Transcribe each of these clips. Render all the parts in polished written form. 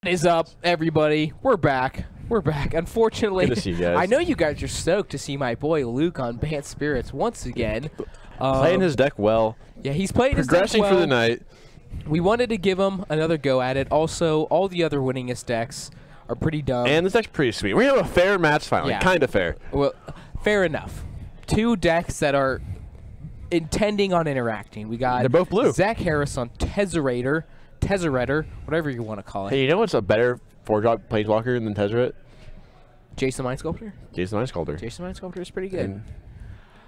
Is up, everybody. We're back. We're back. Unfortunately, Good to see you guys. I know you guys are stoked to see my boy Luke on Bant Spirits once again. Playing his deck well. Yeah, he's playing his deck Progressing well. for the night. We wanted to give him another go at it. Also, all the other winningest decks are pretty dumb. And this deck's pretty sweet. We have a fair match finally. Yeah. Kind of fair. Well, fair enough. Two decks that are intending on interacting. We got They're both blue. Zach Harris on Tezzerator, whatever you want to call it. Hey, you know what's a better 4-drop Planeswalker than Tezzeret? Jason Mind Sculptor? Jason Mind Sculptor. Jason Mind Sculptor is pretty good.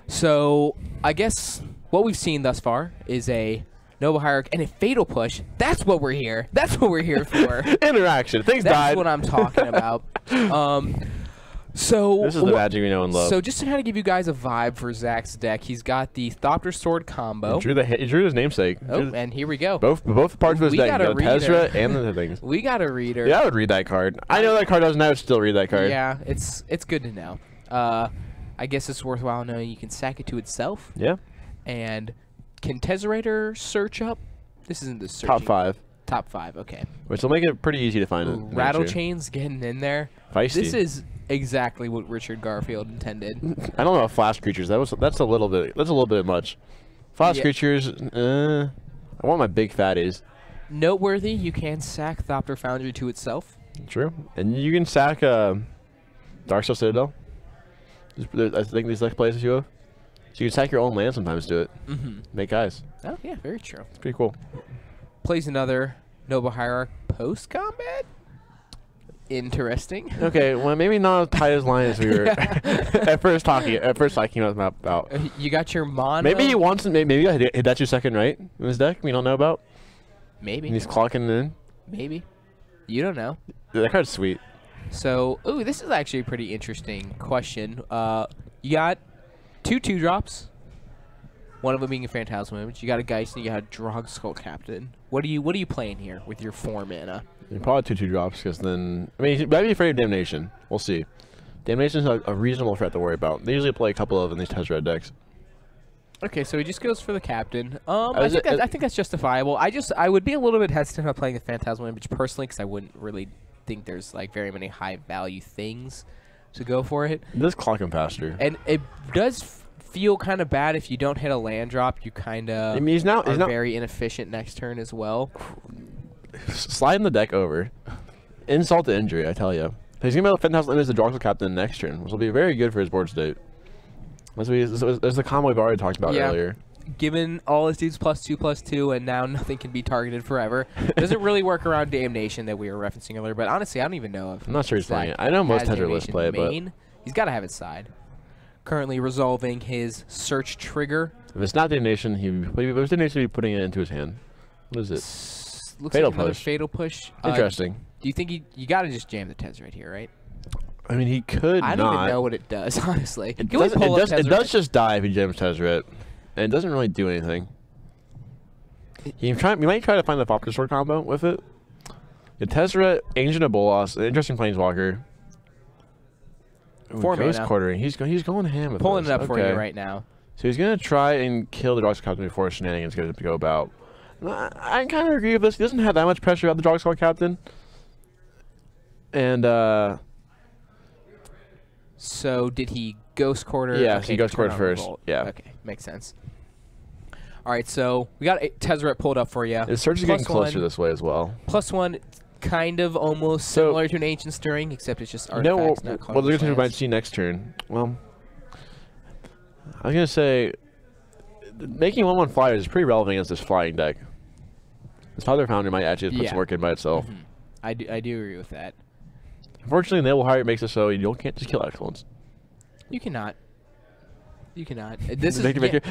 So, I guess what we've seen thus far is a Noble Hierarch and a Fatal Push. That's what we're here. That's what we're here for. Interaction. Things That's died. what I'm talking about. So This is the magic we know and love. So just to kind of give you guys a vibe for Zach's deck, he's got the Thopter Sword combo. He drew his namesake. Oh, and here we go. Both parts of his We deck. got a The reader. Tezzeret and the things. We got a reader. Yeah, I would read that card. I know that card doesn't. I would still read that card. Yeah, it's good to know. I guess it's worthwhile knowing you can sack it to itself. Yeah. And can Tezzerator search up? This isn't the searching. Top 5. Top 5, okay. Which will make it pretty easy to find it. Rattle Chain's getting in there. Feisty. This is exactly what Richard Garfield intended. I don't know about flash creatures. That's a little bit much. Flash creatures. I want my big fatties. Noteworthy, you can sack Thopter Foundry to itself. True. And you can sack Darksteel Citadel. I think these deck plays you have. So you can sack your own land sometimes to it. Make eyes. Oh yeah, very true. It's pretty cool. Plays another Noble Hierarch post combat. Interesting. Okay, well maybe not as tight as line as we were at first talking about. You got your mono. Maybe he wants to. Maybe hit that 2-second right in his deck. We don't know about. Maybe. And he's clocking it in. Maybe. You don't know. That card's sweet. So, ooh, this is actually a pretty interesting question. You got 2 2-drops. One of them being a Phantasm Image. You got a Geist and you got a Drog Skull Captain. What are you playing here with your 4 mana? You probably 2 2-drops because then I mean you might be afraid of Damnation. We'll see. Damnation's a reasonable threat to worry about. They usually play a couple of in these Tezzeret decks. Okay, so he just goes for the Captain. I think that's justifiable. I would be a little bit hesitant about playing the Phantasm Image personally because I wouldn't really think there's like very many high value things to go for it. It does clock him faster. And it does feel kind of bad if you don't hit a land drop. You kind of I mean, he's now very inefficient next turn as well. Sliding the deck over. Insult to injury, I tell you. He's going to be able to Phantasm Image the Drogzel Captain next turn, which will be very good for his board state. There's the combo we've already talked about earlier. Given all his dudes +2/+2, and now nothing can be targeted forever. Doesn't really work around Damnation that we were referencing earlier, but honestly, I don't even know if I'm not sure he's playing it. I know most Tezzeret lists play it, but he's got to have it side. Currently resolving his search trigger. If it's not Damnation, he'd be putting it into his hand. What is it? Looks Fatal like another Push. Fatal Push. Interesting. Do you think you got to just jam the Tezzeret here, right? I mean, he could I not. don't even know what it does, honestly. It does just die if he jams Tezzeret, and it doesn't really do anything. You might try to find the Thopter Sword combo with it. The Tezzeret, Ancient of Bolas, an interesting Planeswalker. 4 Ghost mana. Quartering. He's going ham with Pulling this. it up for you right now. So he's gonna try and kill the Drogzel Captain before shenanigans get to go about. I kind of agree with this. He doesn't have that much pressure about the Drogzel Captain. And so did he Ghost Quarter? Yeah, okay, he Ghost Quartered first. Revolt. Yeah. Okay, makes sense. All right, so we got Tezzeret pulled up for you. His search is getting closer this way as well. +1, kind of almost similar to an Ancient Stirring, except it's just artifacts, not what the good thing we might lands. see next turn. Well, I was gonna say making 1/1 flyers is pretty relevant against this flying deck. This Thopter Foundry might actually put some work in by itself. I do agree with that. Unfortunately, Noble Hierarch makes it so you can't just kill Excellence. You cannot. You cannot. This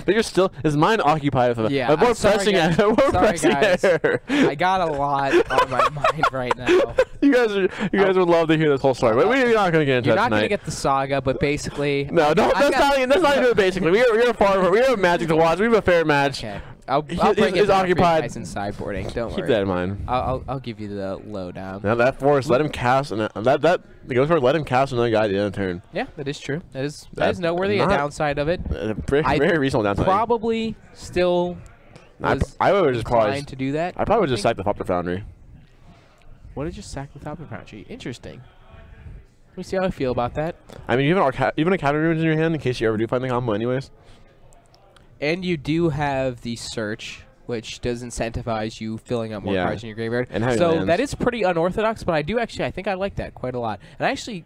You're still his mind occupied with yeah. we're pressing guys. pressing guys. air. I got a lot on my mind right now. You guys would love to hear this whole story, but we're not going to get into You're that not tonight. going to get the saga, but basically. No, that's not even basically. We have Magic to watch. We have a fair match. Okay. I'll bring he's it down occupied. for you guys in sideboarding. Don't Keep worry. that in mind. I'll give you the lowdown. Now that force, let him cast, and that goes for let him cast another guy at the end of the turn. Yeah, that is true. That is noteworthy. A downside of it. Very reasonable downside. Probably still. I would just to do that. I probably would just sack the Thopter Foundry. What did just sack the Thopter Foundry? Interesting. Let me see how I feel about that. I mean, even a Cavalry Ruins in your hand in case you ever do find the combo anyways. And you do have the search, which does incentivize you filling up more cards in your graveyard. And so lands. that is pretty unorthodox, but I think I like that quite a lot. And I actually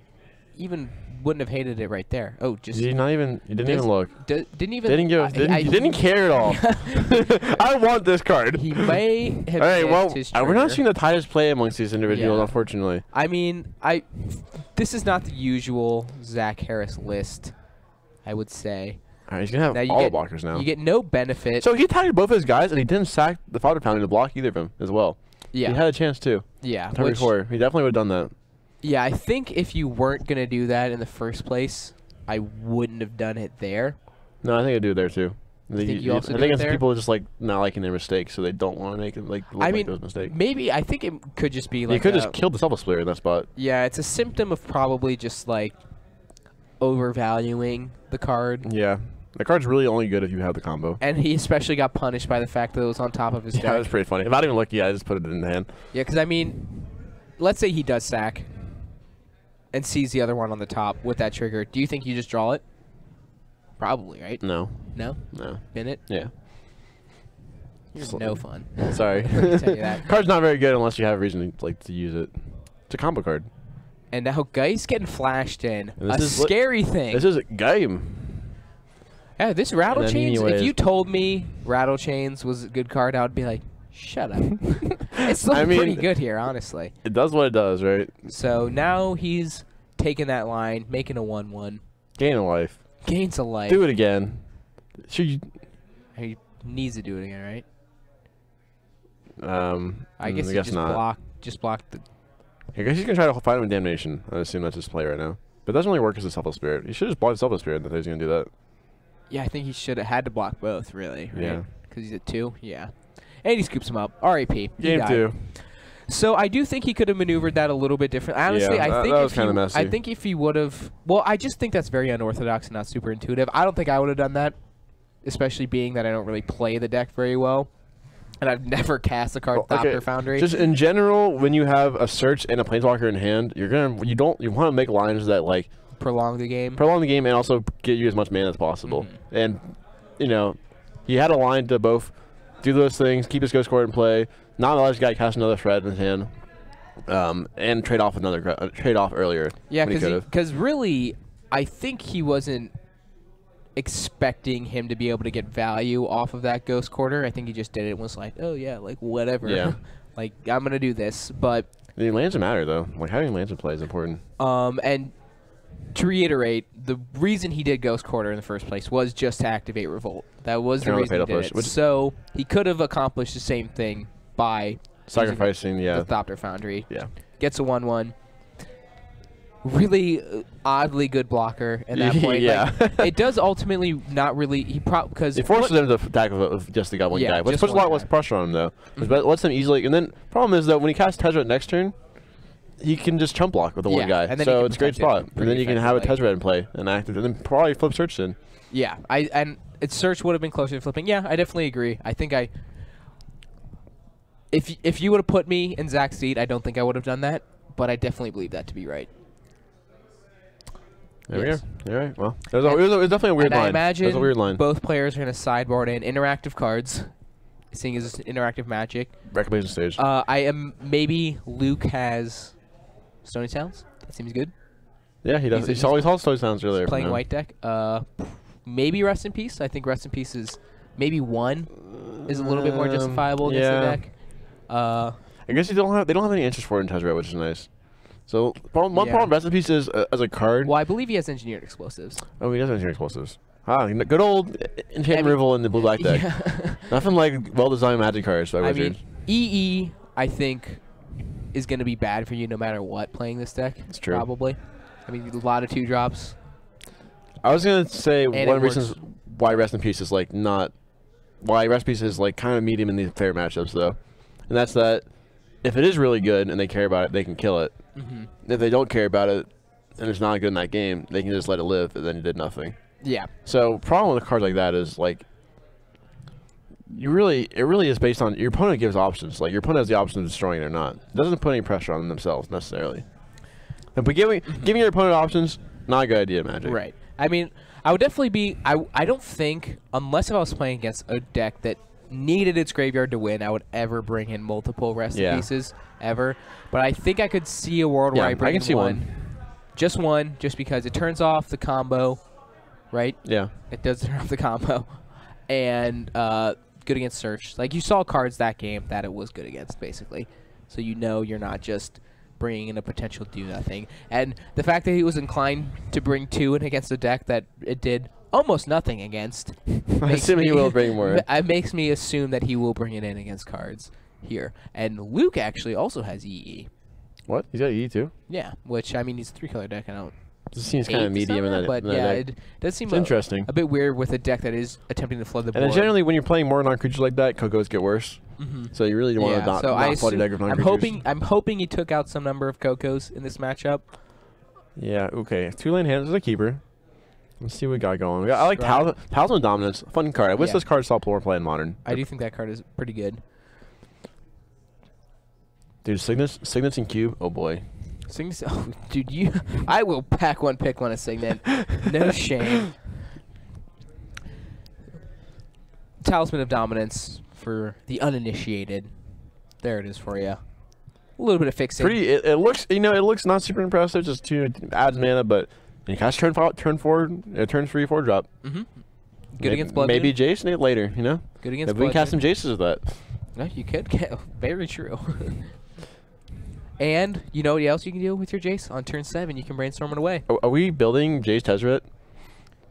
even wouldn't have hated it right there. Oh, just you didn't even look. Didn't care at all. I want this card. He may have. All right, well, his we're not trigger. seeing the tightest play amongst these individuals, Yeah. unfortunately. I mean, this is not the usual Zach Harris list, I would say. All right, he's gonna have all the blockers now. You get no benefit. So he tagged both his guys, and he didn't sack the Fodder Foundry to block either of them as well. Yeah, he had a chance too. Yeah, before he definitely would have done that. Yeah, I think if you weren't gonna do that in the first place, I wouldn't have done it there. No, I think I'd do it there too. I think it's people just like not liking their mistakes, so they don't want to make it like look like those mistakes. Maybe I think it could just be like you could just kill the Selfless Splitter in that spot. Yeah, it's a symptom of probably just like overvaluing the card. Yeah. The card's really only good if you have the combo. And he especially got punished by the fact that it was on top of his deck. Yeah, that's pretty funny. If I didn't even look, I just put it in the hand. Yeah, because I mean, let's say he does sack and sees the other one on the top with that trigger. Do you think you just draw it? Probably, right? No. No? No. Bin it? Yeah. You're no fun. Sorry. Let me tell you that. Card's not very good unless you have a reason to use it. It's a combo card. And now Geist getting flashed in. A scary thing. This is a game. Yeah, this Rattle Chains, if you told me Rattle Chains was a good card, I would be like, shut up. It's still pretty good here, honestly. It does what it does, right? So now he's taking that line, making a 1-1. Gain a life. Gains a life. Do it again. He needs to do it again, right? I guess not. Just block the... I guess he's going to try to fight him in Damnation. I assume that's his play right now. But it doesn't really work as a Selfless Spirit. He should have just blocked Selfless Spirit and he's going to do that. Yeah, I think he should have had to block both, really. Right? Yeah. Because he's at 2. Yeah. And he scoops him up. R.I.P. Game 2. So I do think he could have maneuvered that a little bit different. Honestly, yeah, I think that was kind of messy. I think if he would have... Well, I just think that's very unorthodox and not super intuitive. I don't think I would have done that, especially being that I don't really play the deck very well. And I've never cast a card Thopter Foundry. Just in general, when you have a search and a planeswalker in hand, you want to make lines that like prolong the game. And also get you as much mana as possible. And he had a line to both do those things, keep his Ghost Court in play, not allow this guy to cast another threat in his hand, and trade off earlier. Yeah, because really, I think he wasn't expecting him to be able to get value off of that Ghost Quarter. I think he just did it and was like, oh yeah, like whatever. Yeah. Like I'm gonna do this, but the lands matter though. Like having lands in play is important. And to reiterate, the reason he did Ghost Quarter in the first place was just to activate Revolt. That was the reason he did it. So he could have accomplished the same thing by sacrificing the Thopter Foundry. Yeah. Gets a 1/1. Really oddly good blocker at that point. Yeah. Like, it does ultimately not really... because it forces them to attack with just the one guy. Which puts a lot less pressure on him, though. Which lets them easily... And then problem is that when he casts Tezzerator next turn, he can just chump block with the one guy. So it's a great spot. And then you can have a Tezzerator in play and active. And then probably flip Search in. Yeah. And Search would have been closer to flipping. Yeah, I definitely agree. I think If you would have put me in Zach's seat, I don't think I would have done that. But I definitely believe that to be right. There we go. All right. Well, it was definitely a weird line. I imagine it was a weird line. Both players are going to sideboard in interactive cards, seeing as it's interactive Magic. Reclamation stage. Maybe Luke has Stony Sounds. That seems good. Yeah, he does. He's always Stony Sounds earlier. Playing white deck. Maybe Rest in Peace. I think Rest in Peace is maybe 1 is a little bit more justifiable against the deck. I guess they don't have any interest for it in Tezzerator, which is nice. So one problem Rest in Peace is as a card. Well, I believe he has Engineered Explosives. Oh, he does have Engineered Explosives. Ah, good old Enchant Removal in the blue black deck. Yeah. Nothing like well-designed Magic cards by Wizards. EE, I think, is going to be bad for you no matter what playing this deck. It's true. Probably. I mean, a lot of 2-drops. I was going to say one of the reasons why Rest in Peace is like not... Why Rest in Peace is like kind of medium in the fair matchups, though. And that's that if it is really good and they care about it, they can kill it. If they don't care about it and it's not good in that game, they can just let it live and then it did nothing. Yeah. So problem with a card like that is like it really is based on your opponent gives options. Like your opponent has the option of destroying it or not. It doesn't put any pressure on themselves necessarily. But giving your opponent options, not a good idea, Magic. Right. I mean, I would definitely be. I don't think, unless if I was playing against a deck that needed its graveyard to win, I would ever bring in multiple rest pieces ever. But I think I could see a world where I bring in one. Just one, just because it turns off the combo, right? Yeah. It does turn off the combo. And good against search. Like, you saw cards that game that it was good against, basically. So you know you're not just bringing in a potential do-nothing. And the fact that he was inclined to bring 2 in against a deck that it did almost nothing against. I assume he will bring more. It makes me assume that he will bring it in against cards here. And Luke actually also has EE. What? He's got E too? Yeah, which, I mean, he's a 3-color deck. I don't. This seems kind of medium in that. But in that yeah, deck. it does seem interesting. A bit weird with a deck that is attempting to flood the board. And then generally, when you're playing more non-creatures like that, Kokos get worse. So you really want to not flood your deck with non-creatures. I'm hoping he took out some number of Kokos in this matchup. Yeah. Okay. 2-lane hands is a keeper. Let's see what we got going. I like Talisman Dominance. Fun card. I wish this card saw more play in Modern. I do think that card is pretty good. Dude, Signets and Cube. Oh boy. Signets. Oh, dude, I will pick one a Signet. No shame. Talisman of Dominance for the uninitiated. There it is for you. A little bit of fixing. It looks, it looks not super impressive. Just 2 adds mana, but you cast turn 3, 4-drop. Good against Blood. Maybe Jason later. Good against Blood. We can cast some Jaces with that. No, you could. Very true. And you know what else you can do with your Jace? On turn 7, you can brainstorm it away. Are we building Jace Tezzerator?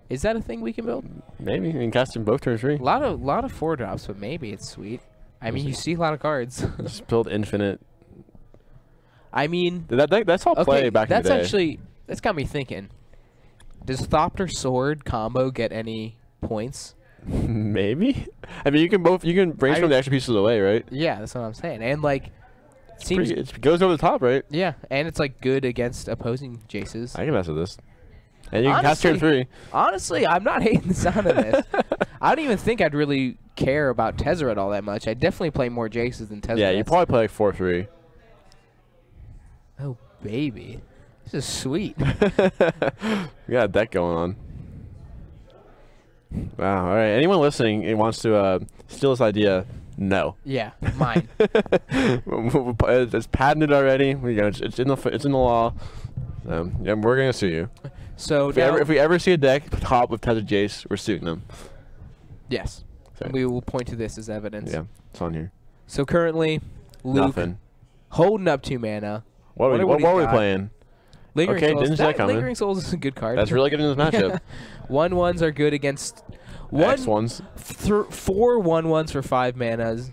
Is that a thing we can build? Maybe. We can cast them both turn 3. A lot of 4-drops, but maybe it's sweet. I mean, you see a lot of cards. Just build infinite. I mean, that's all play back in the day. That's got me thinking. Does Thopter Sword combo get any points? Maybe. I mean, you can brainstorm the extra pieces away, right? Yeah, that's what I'm saying. And like, it goes over the top, right? Yeah, and it's like good against opposing Jaces. I can mess with this. And you can cast turn 3. Honestly, I'm not hating the sound of this. I don't even think I'd really care about Tezzerator all that much. I'd definitely play more Jaces than Tezzerator. Yeah, you probably play like 4-3. Oh, baby. This is sweet. We got a deck going on. Wow, all right. Anyone listening and wants to steal this idea, no. Yeah, mine. It's patented already. It's in the law. Yeah, we're gonna sue you. So if we ever see a deck top with Tezzerator Jace, we're suing them. Yes. And we will point to this as evidence. Yeah, it's on here. So currently, Luke holding up 2 mana. What are we playing? Lingering Souls. Lingering Souls is a good card. That's really good in this matchup. 1/1s are good against X1s. 4 1/1s for 5 manas.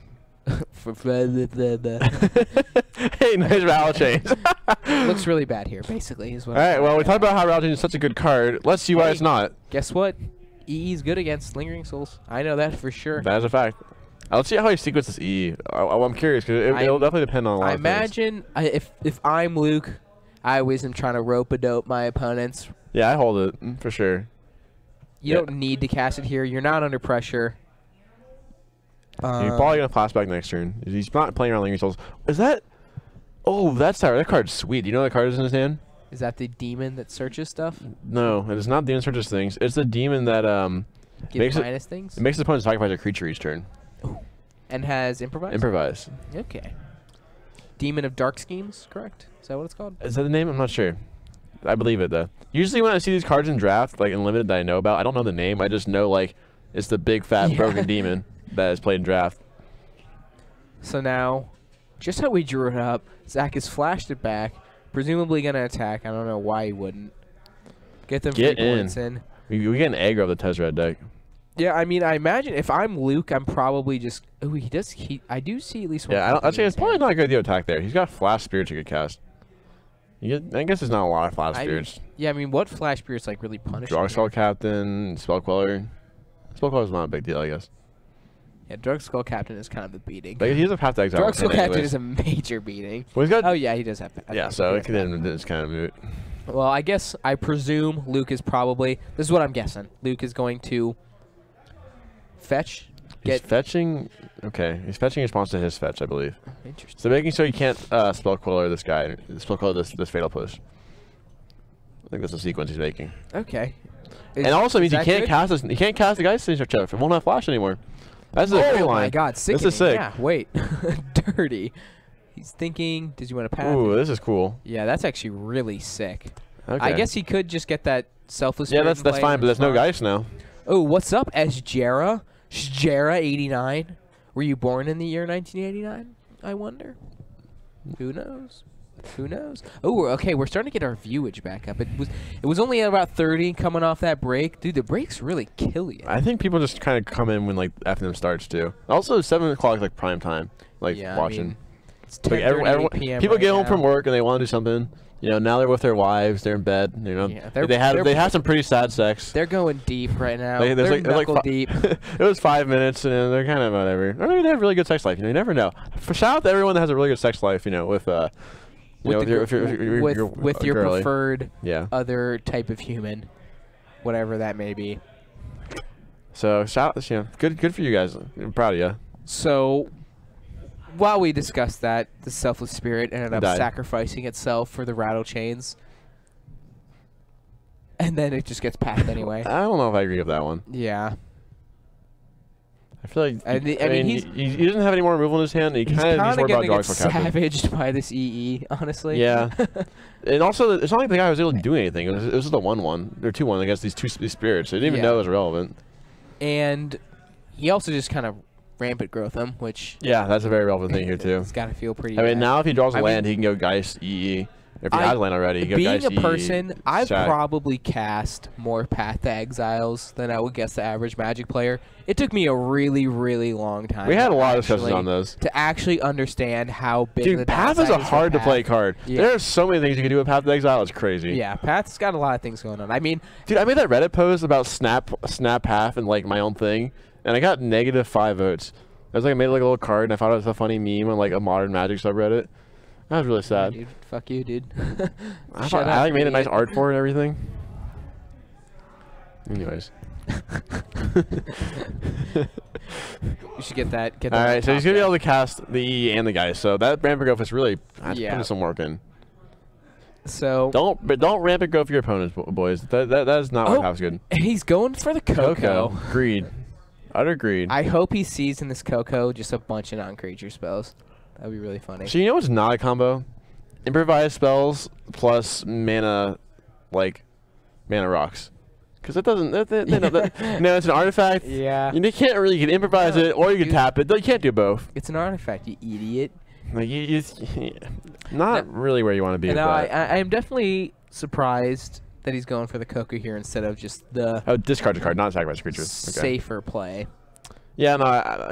Hey, nice Rattle Chains. Looks really bad here, basically. Is what all right, well, we talked about how Rattle Chains is such a good card. Let's see why it's not. Guess what? EE is good against Lingering Souls. I know that for sure. That is a fact. Let's see how he sequences EE. I'm curious, because it'll definitely depend on a lot of things. If I'm Luke, I always am trying to rope-a-dope my opponents. Yeah, I hold it, for sure. You don't need to cast it here. You're not under pressure. You're probably going to pass back next turn. He's not playing around Lingering Souls. Is that... Oh, that card's sweet. Do you know what card is in his hand? Is that the demon that searches stuff? No, it is not the demon that searches things. It's the demon that gives minus things? It makes the opponent sacrifice a creature each turn. Ooh. And has improvise? Improvise. Okay. Demon of Dark Schemes, correct? Is that what it's called? Is that the name? I'm not sure. I believe it, though. Usually when I see these cards in draft, like in Limited that I know about, I don't know the name. I just know, like, it's the big, fat, broken demon that is played in draft. So now, just how we drew it up, Zach has flashed it back, presumably going to attack. I don't know why he wouldn't. Get them 3 points in. We get an aggro of the Tezzerator deck. Yeah, I mean, I imagine if I'm Luke, I'm probably just... Oh, I do see at least one. Yeah, I'd say it's probably not a good idea to attack there. He's got Flash Spirits you could cast. I guess there's not a lot of Flash Spirits. Yeah, I mean, what Flash Spirits, like, really punish Drugskull Captain, Spell Queller. Spell Queller's not a big deal, I guess. Yeah, Drugskull Captain is kind of the beating. But he does have Path to Exile. Drugskull Captain is a major beating. Well, he's got... Oh, yeah, he does have... Yeah, so it's kind of moot. Well, I presume Luke is probably... This is what I'm guessing. Luke is going to... Fetch. He's fetching. Okay, he's fetching in response to his fetch, I believe. Interesting. So making sure you can't spell queller this guy, spell queller this fatal push. I think that's the sequence he's making. Okay. And also means he can't cast this. He can't cast the guy's signature chef. It won't have flash anymore. That's the great line. Oh my God, sickening. This is sick. Yeah, wait, dirty. He's thinking. Does he want to pass? Ooh, this is cool. Yeah, that's actually really sick. Okay. I guess he could just get that selfless. Yeah, that's fine, but there's no Geist now. Oh, what's up, Sjera? Sjera89. Were you born in the year 1989? I wonder. Who knows? Who knows? Oh, okay. We're starting to get our viewage back up. It was only at about 30 coming off that break. Dude, the breaks really kill you. I think people just kind of come in when like FNM starts too. Also, 7 o'clock like prime time, like watching. I mean, it's like 10:30 p.m. People right get home now. from work and they want to do something. You know, now they're with their wives. They're in bed. You know, Yeah, they have some pretty sad sex. They're going deep right now. There's They're like knuckle deep. it was 5 minutes, and they're kind of whatever. Or maybe they have really good sex life. You know, you never know. Shout out to everyone that has a really good sex life. You know, with with your girly. preferred other type of human, whatever that may be. So good for you guys. I'm proud of you. So while we discussed that, the selfless spirit ended up sacrificing itself for the rattle chains, and then it just gets passed anyway. I don't know if I agree with that one. Yeah. I feel like I mean he doesn't have any more removal in his hand. He kind of needs more about gonna get savaged savaged by this EE, honestly. Yeah, and also it's not like the guy was able to do anything. It was just a 1-1 or 2-1 against these these spirits. They didn't even know it was relevant. And he also just kind of rampant growth him, which that's a very relevant thing here too. It's got to feel pretty. I mean, now if he draws a land, he can go Geist EE. If he has land already, he can go Geist Being a person, I've probably cast more Path to Exiles than I would guess the average Magic player. It took me a really, really long time. We had a lot of discussions on those. To actually understand how big the Path is a hard to play card. Yeah. There are so many things you can do with Path to Exile. It's crazy. Yeah, Path's got a lot of things going on. I mean, dude, I made that Reddit post about Snap Path and like my own thing, and I got -5 votes. I was like, I made like a little card, and I thought it was a funny meme on like a modern Magic subreddit. That was really sad. Yeah, dude, fuck you, dude. I like made a nice art for it and everything. Anyways. We should get that. All right, so he's gonna be able to cast the EE and the Geist. So that rampant growth is really putting some work in. So don't rampant growth for your opponents, boys. That is not what Path's good. He's going for the Coco. Greed. Utter greed. I hope he sees in this Coco just a bunch of non-creature spells. That'd be really funny. So you know what's not a combo? Improvised spells plus mana, like mana rocks. Because that doesn't. No, it's an artifact. Yeah. You can't really. You can improvise it or you can tap it. You can't do both. It's an artifact, you idiot. Like not really where you want to be. No, I am definitely surprised that he's going for the Coco here instead of just the discard a card, not sacrifice a creature. Safer play. Yeah, no,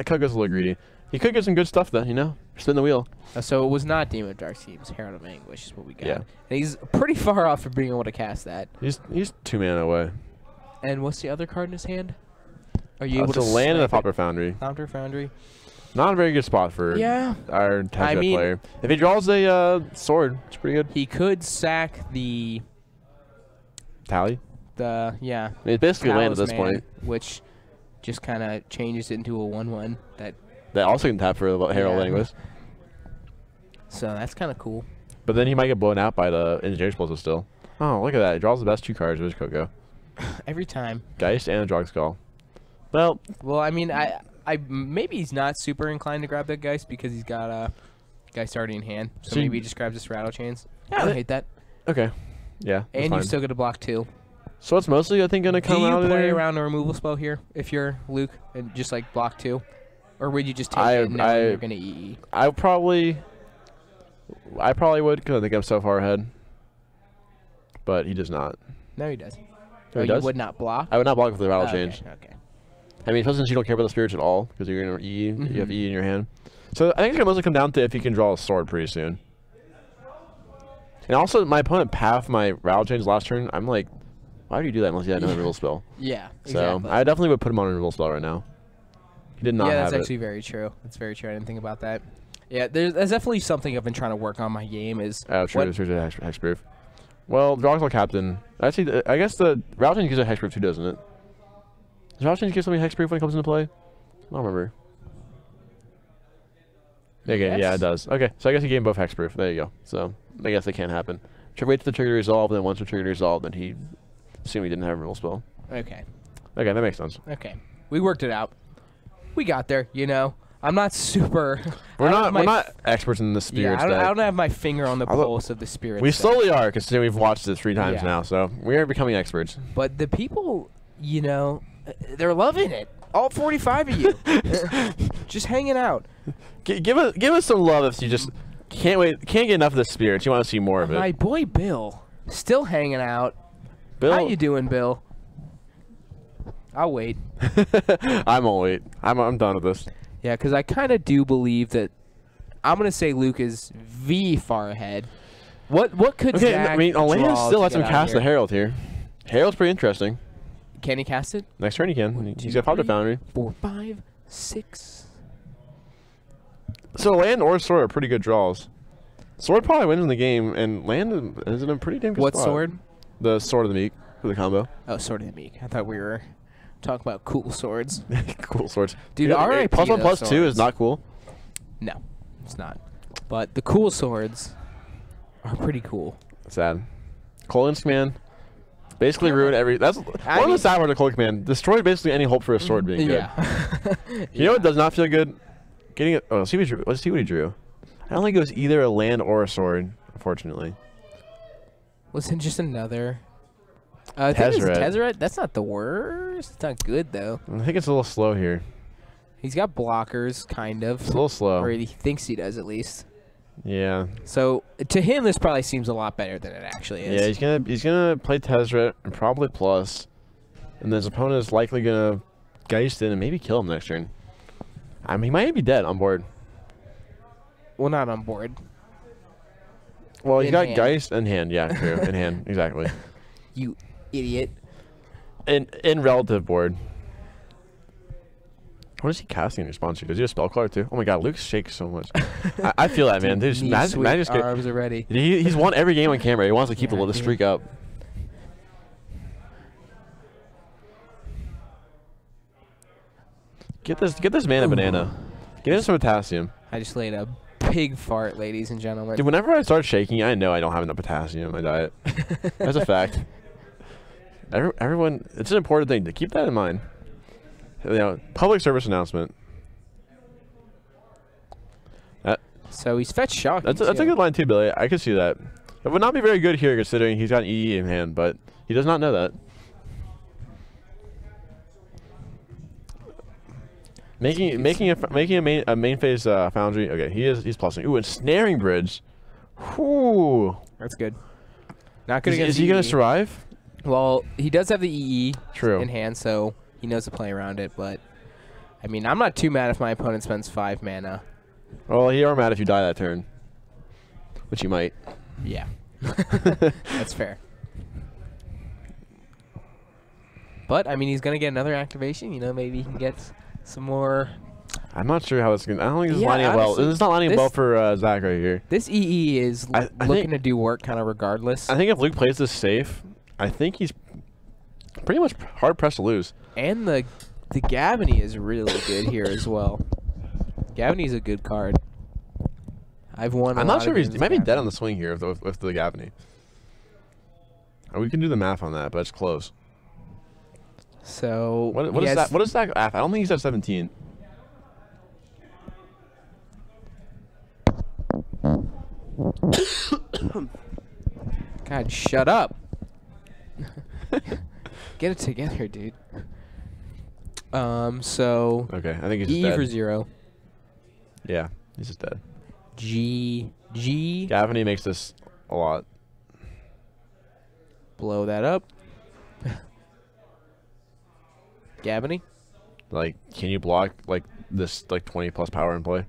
Coco's a little greedy. He could get some good stuff though, you know. Spin the wheel. So it was not Demon of Dark Seed, it was Herald of Anguish is what we got. Yeah. And he's pretty far off from being able to cast that. He's 2 mana away. And what's the other card in his hand? Are you able to land in a Pauper Foundry? Pauper Foundry. Not a very good spot for our Tezzerator player. If he draws a sword, it's pretty good. He could sack the Tally? It's basically land at this point. Which just kind of changes it into a 1/1 that also can tap for Herald Anguish. So that's kind of cool. But then he might get blown out by the Engineer Explosive still. Oh, look at that. He draws the best 2 cards with his Coco. Every time. Geist and a Drog Skull. Well, I mean, I maybe he's not super inclined to grab that Geist because he's got a Geist already in hand. So maybe he just grabs his Rattle Chains. I don't hate that. Okay. Yeah. And you still get a block 2. So it's mostly, I think, going to come out of there. Do you play around a removal spell here if you're Luke and just like block 2? Or would you just take it and know you're going to EE? I probably would because I think I'm so far ahead. But he does not. No, he does. Oh, he does? You would not block? I would not block with the Rattle Change. Okay. I mean, especially since you don't care about the spirits at all because you're going to EE. You have EE in your hand. So I think it's going to mostly come down to if you can draw a sword pretty soon. And also, my opponent pathed my Rattle Change last turn. I'm like, why do you do that unless you had another removal spell? Yeah, exactly. So I definitely would put him on a removal spell right now. He did not have it. Yeah, that's actually very true. That's very true. I didn't think about that. Yeah, there's definitely something I've been trying to work on my game is... Oh, true. There's a hexproof. Well, Drogslaw Captain... Actually, I guess the Rattle Change gives a hexproof too, doesn't it? Does Rattle Change give something hexproof when it comes into play? I don't remember. Okay, Yes. yeah, it does. Okay, so I guess he gave them both hexproof. There you go. So I guess it can't happen. Should wait till the trigger to resolve, and then once the trigger resolved, then he assumed he didn't have a real spell. Okay. Okay, that makes sense. Okay. We worked it out. We got there, you know. I'm not super. We're not experts in the spirits. Yeah, I don't have my finger on the pulse of the spirits. We deck. slowly are, considering we've watched it 3 times Yeah. now, so we are becoming experts. But the people, you know, they're loving it. All 45 of you, just hanging out. Give us some love if you just can't get enough of the spirits. You want to see more of it. My boy Bill, still hanging out. Bill, How you doing, Bill? I'll wait. I won't wait. I'm done with this. Yeah, because I kind of do believe that. I'm gonna say Luke is far ahead. What could Okay, Zach I mean, Elena draw still to lets him get out cast the here? Herald here. Herald's pretty interesting. Can he cast it? Next turn he can. 1, 2, He's got Pop the 3, Foundry. 4, 5, 6. So land or sword are pretty good draws. Sword probably wins in the game, and land is in a pretty damn good What spot. sword? The Sword of the Meek for the combo. Oh, Sword of the Meek. I thought we were talking about cool swords. Cool swords. Dude, You know, RIP +1 those +2 is swords. not cool. No, it's not. But the cool swords are pretty cool. Sad. Colin's command basically ruined every. That's one of mean- the sad parts of Colin's command. Destroyed basically any hope for a sword being good. Yeah. You know what does not feel good? Getting it. Oh, let's see what he drew. Let's see what he drew. I don't think it was either a land or a sword, unfortunately. Listen, just another. I think it's a Tezzerator. Tezzerator. That's not the worst. It's not good though. I think it's a little slow here. He's got blockers, kind of. It's a little slow. Or he thinks he does at least. Yeah. So to him, this probably seems a lot better than it actually is. Yeah, he's gonna play Tezzerator and probably plus, and then his opponent is likely gonna Geist in and maybe kill him next turn. I mean, he might be dead on board. Well, not on board. Well, he's In got hand. Geist in hand. Yeah, true. In hand, exactly. You idiot. In relative board. What is he casting in response to? Does he have spell color too? Oh my god, Luke shakes so much. I feel that, man. Dude, Knee Magic, sweep Magic's good. arms already. He's won every game on camera. He wants to keep Yeah, the dude. streak up. Get this man a banana. Get him some potassium. I just laid a pig fart, ladies and gentlemen. Dude, whenever I start shaking, I know I don't have enough potassium in my diet. That's a fact. Everyone, it's an important thing to keep that in mind. You know, public service announcement. So he's fetched shocking. That's a good line too, Billy. I could see that. It would not be very good here considering he's got an EE in hand, but he does not know that. Making a main phase foundry. Okay, he's plusing. Ooh, and snaring bridge. Whoo. That's good. Not good Is against he gonna EE. survive? Well, he does have the EE True. in hand, so he knows to play around it. But I mean, I'm not too mad if my opponent spends 5 mana. Well, you're mad if you die that turn, which you might. Yeah, that's fair. But I mean, he's gonna get another activation. You know, maybe he can get some more. I'm not sure how it's gonna. I don't think this is Yeah, lining up well. honestly, This is not lining up this- well for Zach right here. This EE is I looking think- to do work kind of regardless. I think if Luke plays this safe, I think he's pretty much hard pressed to lose. And the Gavany is really good here as well. Gavany's a good card. I've won. I'm not sure if he might be dead on the swing here with the Gavany. We can do the math on that, but it's close. So What is that? What is that? I don't think he's at 17. God, shut up. Get it together, dude. So Okay, I think he's just E dead. for 0. Yeah, he's just dead. G. Gavany makes this a lot. Blow that up. Gavany. Like, can you block like this 20 plus power in play?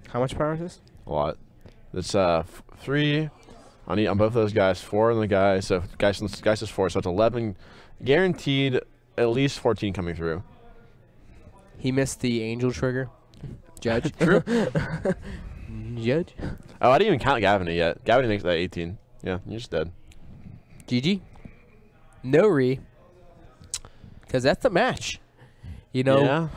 How much power is this? A lot. It's 3 on both those guys, 4 on the guy. So guys is 4, so it's 11 guaranteed. At least 14 coming through. He missed the angel trigger. Judge. True. Judge. Oh, I didn't even count Gavany yet. Gavany makes that 18. Yeah, you're just dead. GG. No re. Because that's the match. You know, Yeah.